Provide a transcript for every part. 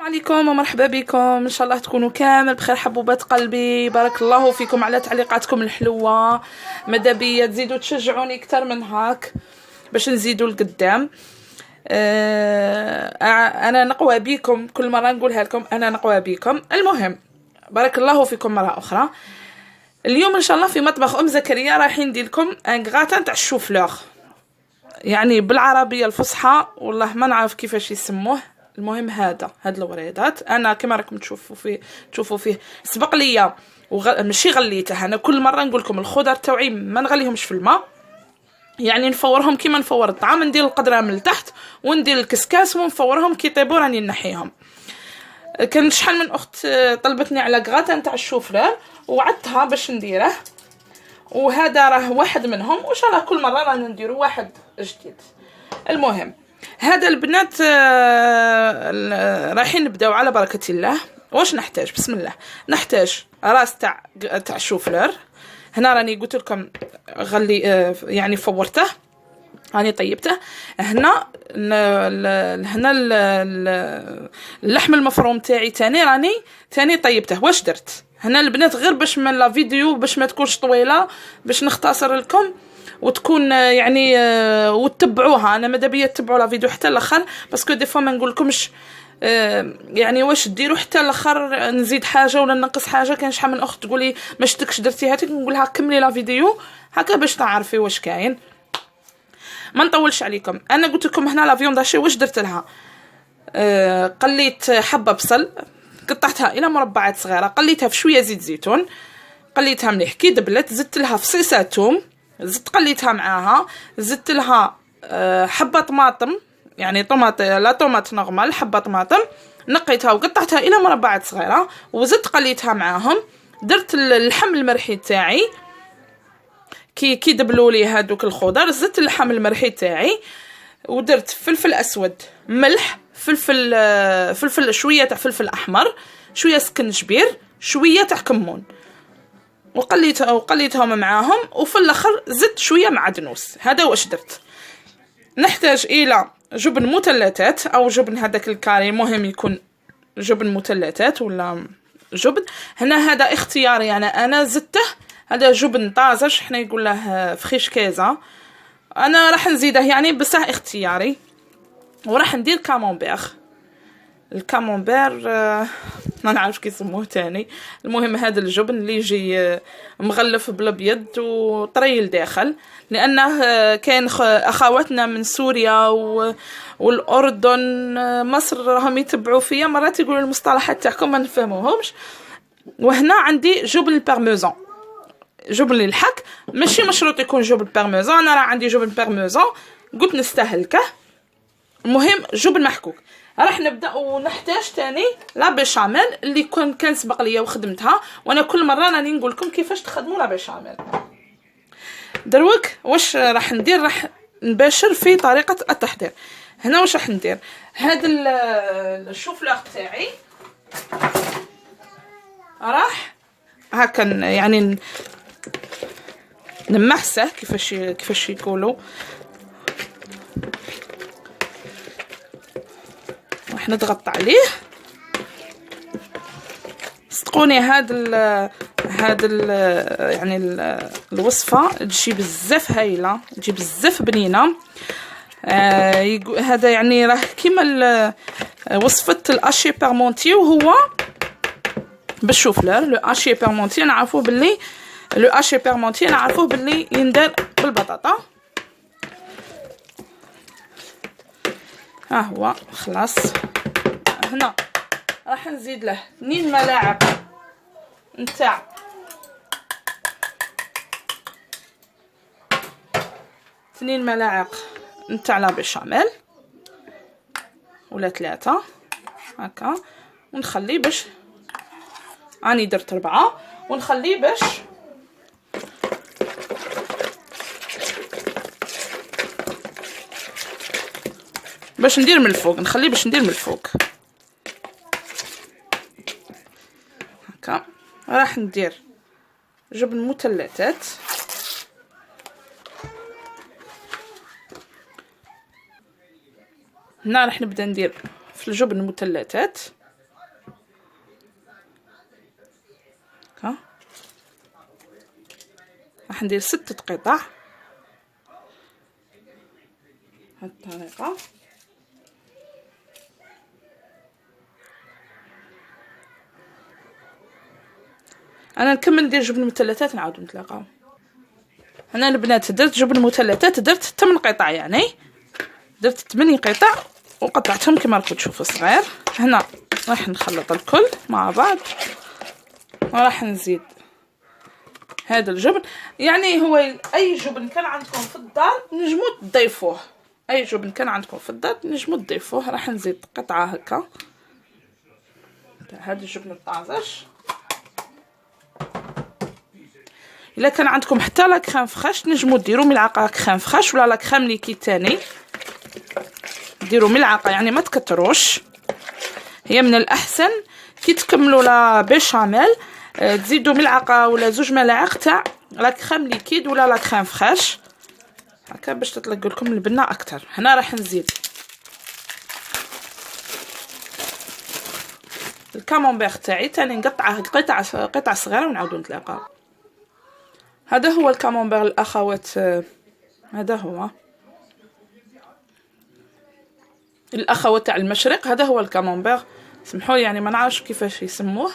عليكم ومرحبا بكم، ان شاء الله تكونوا كامل بخير حبوبات قلبي. بارك الله فيكم على تعليقاتكم الحلوه، ماذا بيا تزيدوا تشجعوني اكثر من هاك باش نزيدوا لقدام. انا نقوى بكم، كل مره نقولها لكم انا نقوى بكم. المهم بارك الله فيكم مره اخرى. اليوم ان شاء الله في مطبخ ام زكريا رايحين ندير لكم ان غراتان تاع الشوفلور، يعني بالعربيه الفصحى والله ما نعرف كيفاش يسموه. المهم هذا الوريدات انا كما راكم تشوفوا فيه سبق ليا ماشي غليته. انا كل مره نقول لكم الخضر تاوعي ما نغليهمش في الماء، يعني نفورهم كيما نفور الطعام، ندير القدره من التحت وندير الكسكاس ونفورهم كي يطيبوا راني نحيهم. كان شحال من اخت طلبتني على غراتان تاع الشوفلور وعدتها باش نديره، وهذا راه واحد منهم، وان شاء الله كل مره رانا نديروا واحد جديد. المهم هذا البنات رايحين نبداو على بركه الله. واش نحتاج؟ بسم الله. نحتاج راس تاع الشوفلور، هنا راني قلت لكم غلي يعني فورته، راني طيبته. هنا اللحم المفروم تاعي تاني طيبته. واش درت هنا البنات غير باش من لا فيديو باش ما تكونش طويله، باش نختصر لكم وتكون يعني وتتبعوها. انا ماذا بيا تتبعوا لا فيديو حتى الاخر، باسكو دي فوا ما نقول لكمش يعني واش ديروا حتى الاخر نزيد حاجه ولا ننقص حاجه. كان شحال من اخت تقولي ما شفتكش درتي هاتيك، نقولها كملي لا فيديو هكا باش تعرفي واش كاين. ما نطولش عليكم. انا قلت لكم هنا لا فيون داشي واش درت لها. قليت حبه بصل قطعتها الى مربعات صغيره، قليتها في شويه زيت زيتون، قليتها مليح كي دبلت، زدت لها فصيصه توم، زدت قليتها معاها، زدت لها حبه طماطم، يعني طوماط نورمال، حبه طماطم نقيتها وقطعتها الى مربعات صغيره، وزدت قليتها معاهم. درت اللحم المرحي تاعي كي دبلوا لي هذوك الخضر، زدت اللحم المرحي تاعي، ودرت فلفل اسود، ملح، فلفل شويه تاع فلفل احمر، شويه سكنجبير، شويه تاع كمون، وقليتهم معاهم. وفي الاخر زدت شويه معدنوس. هذا واش درت. نحتاج الى جبن مثلثات او جبن هذاك الكاري، مهم يكون جبن مثلثات ولا جبن. هنا هذا اختياري، يعني انا زدته. هذا جبن طازج، حنا يقول له فريش كيزا، انا راح نزيده يعني بصح اختياري. وراح ندير كامونبير. الكامونبير ما نعرفش كيسموه تاني. المهم هذا الجبن اللي يجي مغلف بالابيض وطري داخل، لانه كاين اخواتنا من سوريا والاردن مصر راهم يتبعوا فيا، مرات يقولوا المصطلحات تاعكم ما نفهموهمش. وهنا عندي جبن البارميزان، جبن للحك، ماشي مشروط يكون جبن بارميزان، انا راه عندي جبن بارميزان قلت نستهلكه. المهم جبن محكوك. راح نبدا. ونحتاج تاني لا بيشاميل اللي كان سبق ليا وخدمتها، وانا كل مره راني نقول لكم كيفاش تخدموا لا بيشاميل. دروك واش راح ندير، راح نباشر في طريقه التحضير. هنا واش راح ندير. هذا الشوفلور تاعي راح هكا يعني نمحسه كيفاش يقولوا. راح نضغط عليه. صدقوني يعني الوصفه تجي بزاف هايله، تجي بزاف بنينه. هذا يعني راه كيما وصفه الاشي بارمونتي، وهو بالشوفلور. لو اشي بارمونتي نعرفوه باللي يندار بالبطاطا. ها هو خلاص. هنا راح نزيد له 2 ملاعق نتاع لا بيشاميل ولا 3 هكا، ونخليه باش راني درت 4، ونخليه باش ندير من الفوق. نخليه باش ندير من الفوق هكا. راح ندير جبن مثلثات. هنا راح نبدا ندير في الجبن المثلثات راح ندير 6 قطع بهذه الطريقه. انا نكمل ندير جبن مثلثات نعاودو نتلاقاو. هنا البنات درت جبن مثلثات، درت 8 قطع، يعني درت 8 قطع وقطعتهم كما راكم تشوفوا صغير. هنا راح نخلط الكل مع بعض وراح نزيد هذا الجبن. يعني هو اي جبن كان عندكم في الدار نجمو تضيفوه، اي جبن كان عندكم في الدار نجمو تضيفوه. راح نزيد قطعه هكا هذا الجبن الطازج. الا كان عندكم حتى لا كريم فريش نجمو ديروا ملعقه كريم فريش ولا لا كريم ليكيد تاني، ديروا ملعقه يعني ما تكتروش. هي من الاحسن كي تكملوا لا بيشاميل تزيدوا ملعقه ولا 2 ملاعق تاع لا كريم ليكيد ولا لا كريم فريش هكا باش تطلق لكم البنه اكثر. هنا راح نزيد الكامونبير تاعي تاني نقطعه قطع صغيره ونعاودو نتلاقاو. هذا هو الكامونبير الاخوات، هذا هو الاخوات تاع المشرق، هذا هو الكامونبير. سمحوا يعني ما نعرفش كيفاش يسموه،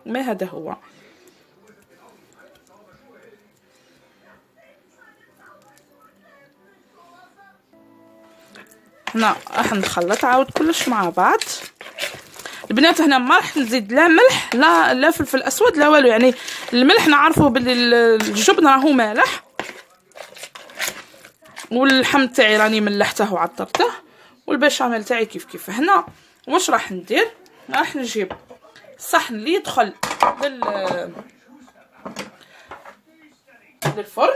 ما هذا هو. هنا راح نخلط عاود كلش مع بعض. البنات هنا ما راح نزيد لا ملح لا فلفل اسود لا والو، يعني الملح نعرفوا بلي الجبن راهو مالح، واللحم تاعي راني ملحته وعطرته، والبشاميل تاعي كيف. هنا واش راح ندير؟ راح نجيب الصحن اللي يدخل للفرن.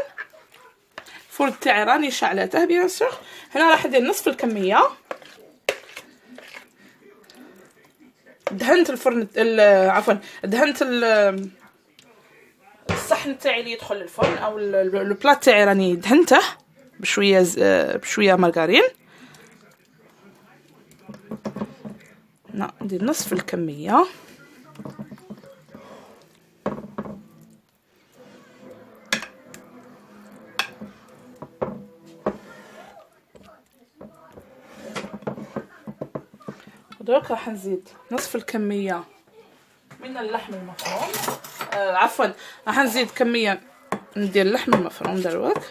الفرن تاعي راني شعلته بيان سور. هنا راح ندير نصف الكميه. دهنت الفرن عفوا دهنت الصحن تاعي اللي يدخل للفرن او البلاط تاعي راني دهنته بشويه مارغرين. ندير نصف الكميه. ودروك راح نزيد نصف الكميه من اللحم المفروم، عفوا راح نزيد كميه ندير اللحم المفروم دروك.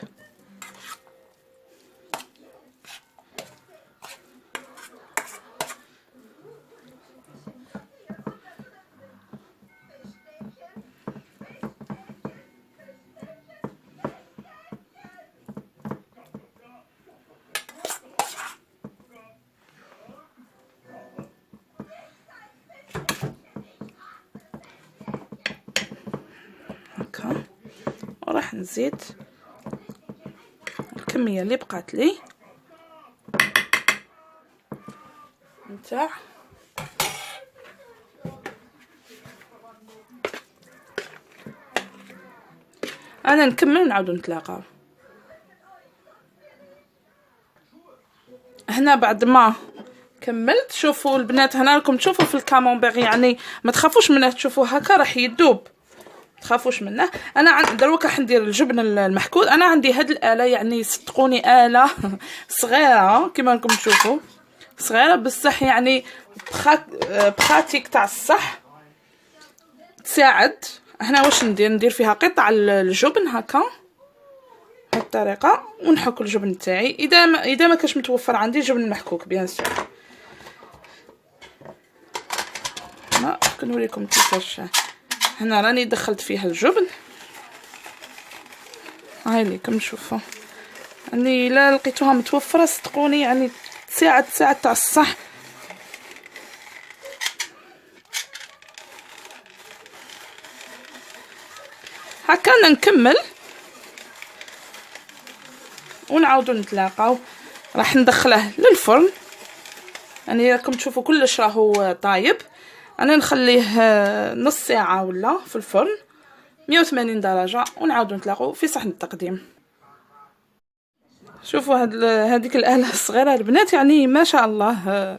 وراح نزيد الكميه اللي بقات لي نتاع انا نكمل ونعاودو نتلاقاو. هنا بعد ما كملت شوفوا البنات، هنا راكم تشوفوا في الكامونبير، يعني ما تخافوش منه، تشوفوا هكا راح يذوب، تخافوش منه. انا دروك راح ندير الجبن المحكود. انا عندي هاد الاله، يعني صدقوني اله صغيره كما راكم تشوفوا، صغيره بصح يعني براتيك تاع الصح تساعد. هنا واش ندير فيها قطع الجبن هكا بهاد الطريقه ونحك الجبن تاعي. اذا ما كاش متوفر عندي جبن محكوك بيان سور. ما كنوريكم كيفاش. هنا راني دخلت فيها الجبن، هاي ليكم تشوفوا. يعني الا لقيتوها متوفره صدقوني يعني تساعد تاع الصح. هكا نكمل ونعاودو نتلاقاو. راح ندخله للفرن، يعني راكم تشوفوا كلش راهو طايب. انا نخليه نص ساعه ولا في الفرن 180 درجه ونعاودو نتلاقاو في صحن التقديم. شوفوا هذيك الاله الصغيره البنات، يعني ما شاء الله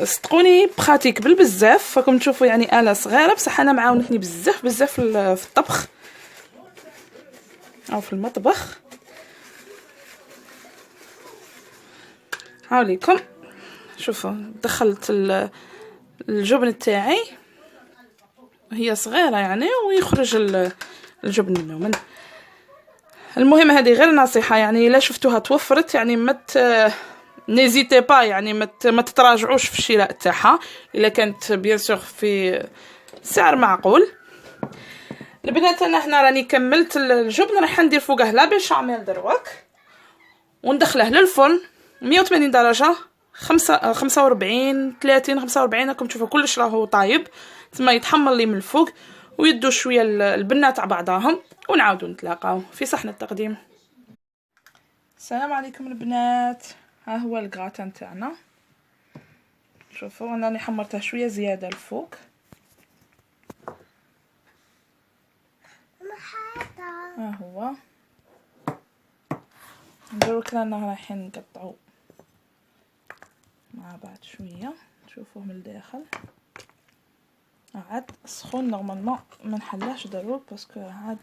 صدقوني براتيك بالبزاف. راكم تشوفوا يعني اله صغيره بصح انا معاونتني بزاف في الطبخ. او في المطبخ. هاوليكم شوفوا دخلت الجبن تاعي، هي صغيره يعني، ويخرج الجبن منه. المهم هذه غير نصيحه يعني، الا شفتوها توفرت يعني نيزيتي با يعني ما تتراجعوش في الشراء تاعها الا كانت بيان سور في سعر معقول. البنات انا هنا راني كملت الجبن، راح ندير فوقه لا بيشاميل دروك وندخله للفرن 180 درجه 45 30 45. راكم تشوفوا كلش راهو طايب، ثم يتحمر لي من الفوق ويدوا شويه البنه تاع بعضاهم، ونعاودوا نتلاقاو في صحن التقديم. السلام عليكم البنات، ها هو الكراتان تاعنا. شوفوا انا راني حمرته شويه زياده الفوق. ها هو دروك رانا رايحين نقطعو مع بعض شويه، تشوفوه من الداخل عاد سخون نورمالمون ما نحلاش دروك باسكو عاد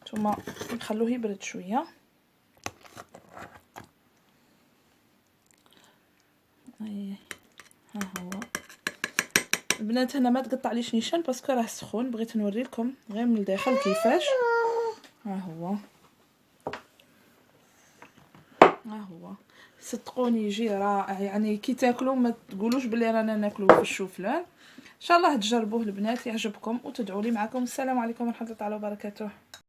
نتوما نخلوه يبرد شويه. ها هو البنات هنا ما تقطعليش نيشان باسكو راه سخون، بغيت نوريلكم غير من الداخل كيفاش. ها هو صدقوني يجي رائع يعني، كي تاكلوا ما تقولوش بلي رانا ناكلوا في الشوفلان. ان شاء الله تجربوه البنات يعجبكم وتدعوا لي معكم. السلام عليكم ورحمه الله تعالى وبركاته.